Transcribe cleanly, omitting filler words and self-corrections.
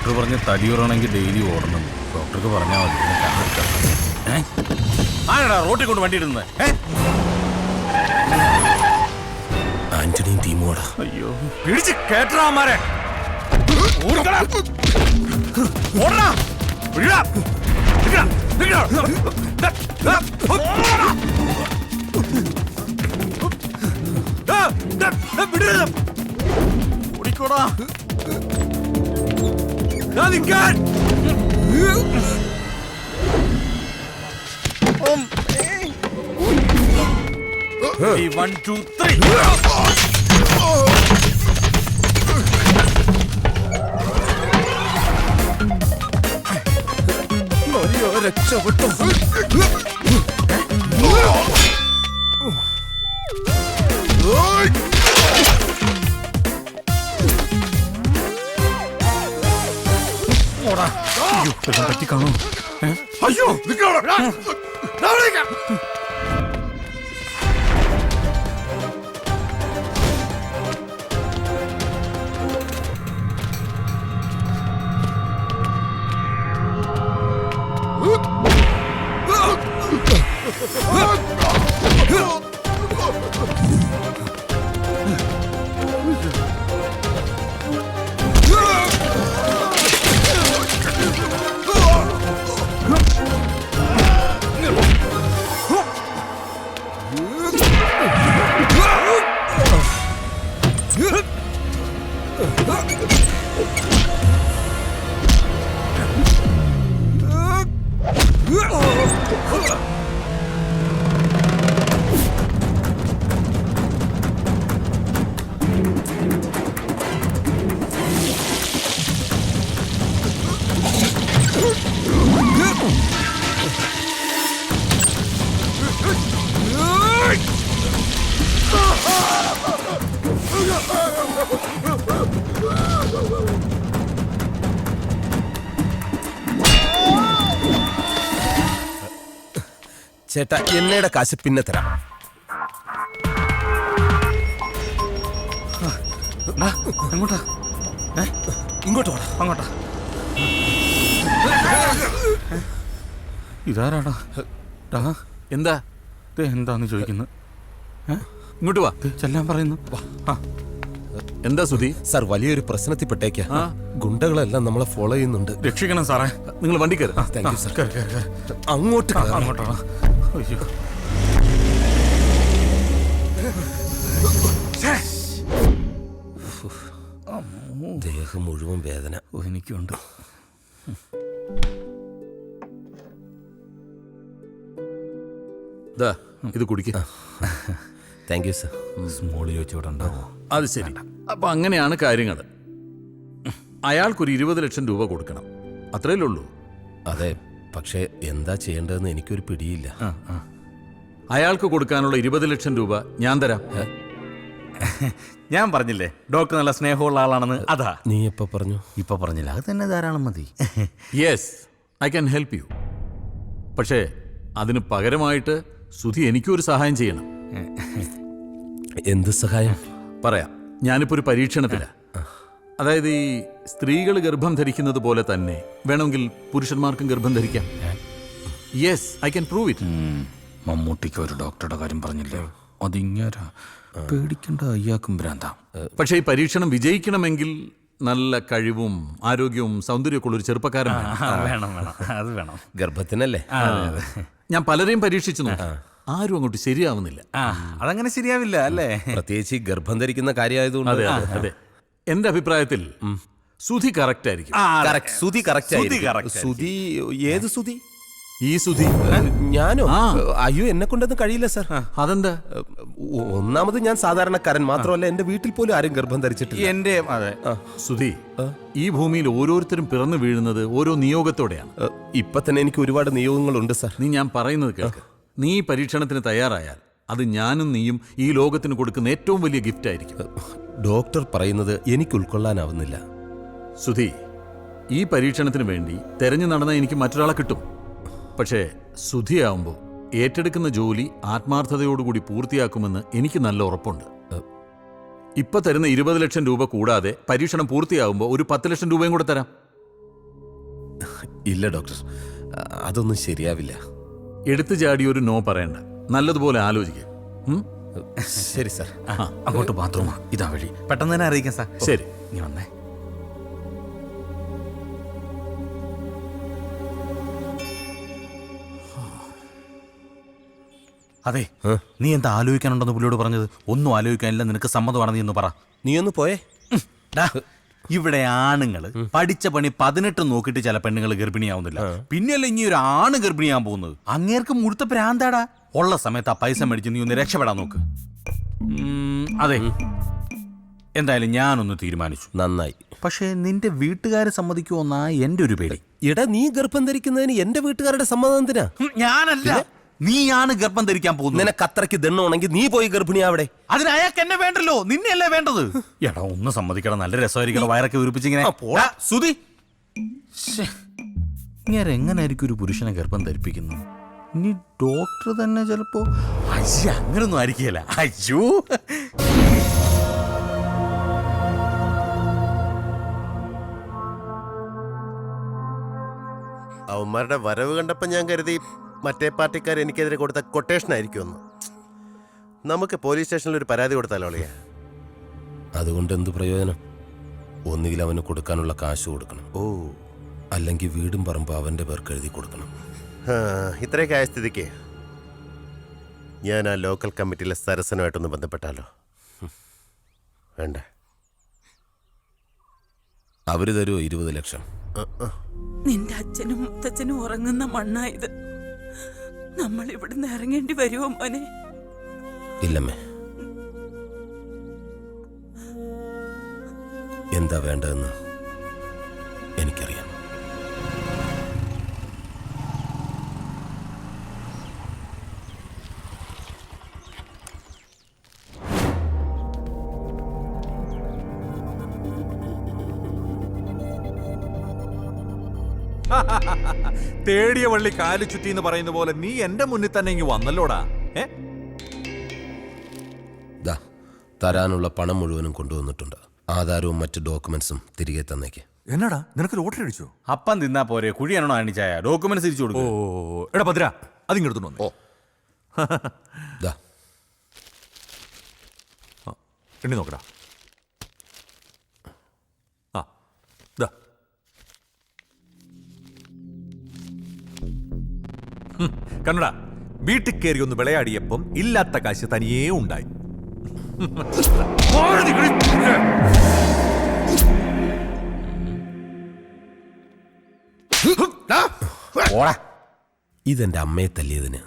Doctor പറഞ്ഞ് തടിയുറണമെങ്കിൽ daily ഓടണം. ഡോക്ടർക്ക് പറഞ്ഞാൽ മതി. ആരാടാ റോട്ടിൽ കൊണ്ട് വണ്ടി ഇടുന്നത്? ആന്റണിയും ടീമോടാ. അയ്യോ പിടിച്ച് കേട്ടറാമാരെ. ഓടിക്കോടാ. One, two, three. രക്ഷപ്പെട്ടു. പറ്റി കാണൂ. അയ്യോ ചേട്ടാ, എന്നയുടെ കാശ് പിന്നെ തരാം. എങ്ങോട്ടാ? ഇങ്ങോട്ട് പോടാ. അങ്ങോട്ടാ. ഇതാരാടാ? എന്താ എന്താന്ന് ചോദിക്കുന്നത്? ഇങ്ങോട്ട് വാ. ചെല്ലാൻ പറയുന്നു. എന്താ സുധി? സാർ, വലിയൊരു പ്രശ്നത്തിൽ പെട്ടേക്കാ. ഗുണ്ടകളെല്ലാം നമ്മളെ ഫോളോ ചെയ്യുന്നുണ്ട്. രക്ഷിക്കണം സാറേ. നിങ്ങൾ വണ്ടി കയറി. Thank you sir. അങ്ങോട്ട് അങ്ങോട്ടാണ്. അയ്യോ ദേഹം മുഴുവൻ വേദന. എനിക്കുണ്ട്. ഇത് കുടിക്ക. Thank you sir. സ്മോളിൽ വെച്ച് ഇവിടെ ഉണ്ടാവോ? അത് ശരി. അപ്പൊ അങ്ങനെയാണ് കാര്യങ്ങൾ. അയാൾക്കൊരു 20 ലക്ഷം രൂപ കൊടുക്കണം, അത്രയല്ലേ ഉള്ളൂ? അതെ, പക്ഷേ എന്താ ചെയ്യേണ്ടതെന്ന് എനിക്കൊരു പിടിയില്ല. അയാൾക്ക് കൊടുക്കാനുള്ള 20 ലക്ഷം രൂപ ഞാൻ തരാം. ഞാൻ പറഞ്ഞില്ലേ ഡോക്ടർ നല്ല സ്നേഹമുള്ള ആളാണെന്ന്. അതാ. നീ എപ്പോ പറഞ്ഞു? ഇപ്പൊ പറഞ്ഞില്ല. അത് തന്നെ ധാരാളം മതി. Yes, I can help you. പക്ഷേ അതിന് പകരമായിട്ട് സുധി എനിക്കൊരു സഹായം ചെയ്യണം. എന്ത് സഹായം? പറയാം. ഞാനിപ്പോ ഒരു പരീക്ഷണത്തില. അതായത് ഈ സ്ത്രീകൾ ഗർഭം ധരിക്കുന്നത് പോലെ തന്നെ വേണമെങ്കിൽ പുരുഷന്മാർക്കും ഗർഭം ധരിക്കാം. Yes, I can prove it. മമ്മൂട്ടിക്ക് ഒരു ഡോക്ടറുടെ കാര്യം പറഞ്ഞില്ലേ? അതിങ്ങാരാ പേടിക്കേണ്ട. അയ്യാക്കും ഭ്രാന്താം. പക്ഷേ ഈ പരീക്ഷണം വിജയിക്കണമെങ്കിൽ നല്ല കഴിവും ആരോഗ്യവും സൗന്ദര്യമൊക്കെ ഉള്ള ഒരു ചെറുപ്പക്കാരൻ വേണം. അത് വേണം. ഗർഭത്തിനല്ലേ? ഞാൻ പലരെയും പരീക്ഷിച്ചു നോക്കി, ആരും അങ്ങോട്ട് ശരിയാവുന്നില്ല. അതങ്ങനെ ശരിയാവില്ല അല്ലേ? പ്രത്യേകിച്ച് ഗർഭം ധരിക്കുന്ന കാര്യമായതുകൊണ്ട്. അതെ, എന്റെ അഭിപ്രായത്തിൽ സുധി കറക്റ്റ് ആയിരിക്കും. സുധി കറക്റ്റ്. സുധി? ഏത് സുധി? ഈ സുധി. ഞാനോ? അയ്യോ, എന്നെ കൊണ്ടൊന്നും കഴിയില്ല സാർ. അതെന്താ? ഒന്നാമത് ഞാൻ സാധാരണക്കാരൻ മാത്രമല്ല, എന്റെ വീട്ടിൽ പോലും ആരും ഗർഭം ധരിച്ചിട്ടില്ല. എന്റെ സുധി, ഈ ഭൂമിയിൽ ഓരോരുത്തരും പിറന്നു വീഴുന്നത് ഓരോ നിയോഗത്തോടെയാണ്. ഇപ്പൊ തന്നെ എനിക്ക് ഒരുപാട് നിയോഗങ്ങളുണ്ട് സാർ. നീ ഞാൻ പറയുന്നത് കേൾക്ക്. നീ ഈ പരീക്ഷണത്തിന് തയ്യാറായാൽ അത് ഞാനും നീയും ഈ ലോകത്തിന് കൊടുക്കുന്ന ഏറ്റവും വലിയ ഗിഫ്റ്റ് ആയിരിക്കും. ഡോക്ടർ പറയുന്നത് എനിക്ക് ഉൾക്കൊള്ളാനാവുന്നില്ല. സുധി, ഈ പരീക്ഷണത്തിന് വേണ്ടി തെരഞ്ഞു നടന്ന എനിക്ക് മറ്റൊരാളെ കിട്ടും. പക്ഷേ സുധിയാവുമ്പോൾ ഏറ്റെടുക്കുന്ന ജോലി ആത്മാർത്ഥതയോടുകൂടി പൂർത്തിയാക്കുമെന്ന് എനിക്ക് നല്ല ഉറപ്പുണ്ട്. ഇപ്പൊ തരുന്ന 20 ലക്ഷം രൂപ കൂടാതെ പരീക്ഷണം പൂർത്തിയാവുമ്പോൾ ഒരു 10 ലക്ഷം രൂപയും കൂടെ തരാം. ഇല്ല ഡോക്ടർ, അതൊന്നും ശരിയാവില്ല. എടുത്തു ചാടി ഒരു നോ പറയണ്ട, നല്ലതുപോലെ ആലോചിക്കുക. ശരി സാർ. അങ്ങോട്ട് ബാത്റൂമാ, ഇതാ വഴി. പെട്ടെന്ന് തന്നെ അറിയിക്കാം സാർ. ശരി. നീ വന്നേ. അതെ, നീ എന്താ ആലോചിക്കാനുണ്ടെന്ന് പുള്ളിയോട് പറഞ്ഞത്? ഒന്നും ആലോചിക്കാനില്ല, നിനക്ക് സമ്മതമാണ്, നീ ഒന്ന് പറ. നീ ഒന്ന് പോയേ. ഇവിടെ ആണുങ്ങള് പഠിച്ച പണി 18 നോക്കിയിട്ട് ചില പെണ്ണുങ്ങൾ ഗർഭിണിയാവുന്നില്ല. പിന്നെയല്ല ഇനി ഒരു ആണ് ഗർഭിണിയാൻ പോകുന്നത്. അങ്ങേർക്ക് മുഴുത്ത പ്രാന്താടാ. ഉള്ള സമയത്ത് ആ പൈസ മേടിച്ച് നീ ഒന്ന് രക്ഷപ്പെടാൻ നോക്ക്. അതെ, എന്തായാലും ഞാനൊന്ന് തീരുമാനിച്ചു. നന്നായി. പക്ഷേ നിന്റെ വീട്ടുകാരെ സമ്മതിക്കുമെന്നാ എന്റെ ഒരു പേടി. എടാ, നീ ഗർഭം ധരിക്കുന്നതിന് എന്റെ വീട്ടുകാരുടെ സമ്മതം എന്തിനാ? ഞാനല്ല, നീയാണ് ഗർഭം ധരിക്കാൻ പോകുന്നത്. നിനക്ക് അത്രയ്ക്ക് ദണ്ണുണ്ടെങ്കിൽ നീ പോയി ഗർഭിണിയാവിടെ. അതിന് അയാൾക്ക് എന്നെ വേണ്ടല്ലോ, നിന്നെയല്ലേ വേണ്ടത്. എടാ ഒന്ന് സമ്മതിക്കണം, നല്ല രസമായിരിക്കണം. വയറൊക്കെ ഉരുപ്പിച്ചിങ്ങനെ. സുധി, ഇങ്ങനെ എങ്ങനായിരിക്കും ഒരു പുരുഷനെ ഗർഭം ധരിപ്പിക്കുന്നു? ഇനി ഡോക്ടർ തന്നെ ചിലപ്പോ. അയ്യ, അങ്ങനൊന്നും ആയിരിക്കില്ല. അയ്യോ, അവന്മാരുടെ വരവ് കണ്ടപ്പോൾ ഞാൻ കരുതി മറ്റേ പാർട്ടിക്കാർ എനിക്കെതിരെ കൊടുത്ത കൊട്ടേഷൻ ആയിരിക്കുമെന്ന്. നമുക്ക് പോലീസ് സ്റ്റേഷനിൽ ഒരു പരാതി കൊടുത്താലോ അളിയാ? അതുകൊണ്ട് എന്ത് പ്രയോജനം? ഒന്നുകിൽ അവന് കൊടുക്കാനുള്ള കാശ് കൊടുക്കണം, അല്ലെങ്കിൽ വീടും പറമ്പ് അവന്റെ പേർക്ക് എഴുതി കൊടുക്കണം. ഇത്രയൊക്കെ ആയ സ്ഥിതിക്ക് ഞാൻ ആ ലോക്കൽ കമ്മിറ്റിയിലെ സരസനുമായിട്ടൊന്ന് ബന്ധപ്പെട്ടാലോ? വേണ്ട, അവര് തരുമോ 20 ലക്ഷം? നിന്റെ അച്ഛനും മുത്തച്ഛനും ഉറങ്ങുന്ന മണ്ണായത്. നമ്മൾ ഇവിടുന്ന് ഇറങ്ങേണ്ടി വരുമോ മോനെ? ഇല്ലമ്മേ. എന്താ വേണ്ടതെന്ന് എനിക്കറിയാം. തേടിയ വള്ളി കാലു ചുറ്റി എന്ന് പറയുന്ന പോലെ നീ എന്റെ മുന്നിൽ തന്നെ ഇങ്ങ് വന്നല്ലോടാ. തരാനുള്ള പണം മുഴുവനും കൊണ്ടുവന്നിട്ടുണ്ട്. ആധാരവും മറ്റ് ഡോക്യുമെന്റ്സും തിരികെ തന്നേക്ക്. എന്നാടാ, നിനക്ക് ലോട്ടറി അടിച്ചോ? അപ്പം തിന്നാ പോരെ, കുഴിയാണോ അണിച്ചായ? ഡോക്യുമെന്റ്സ് തിരിച്ചു കൊടുക്കും. എടാ ഭദ്ര, അതിങ്ങെടുത്തു വന്നേ. എണ്ണി നോക്കടാ. കണ്ണടാ, വീട്ടിൽ കയറി ഒന്ന് വിളയാടിയപ്പം ഇല്ലാത്ത കാശ് തനിയേ ഉണ്ടായി. ഇതെന്റെ അമ്മയെ തല്ലിയതിന്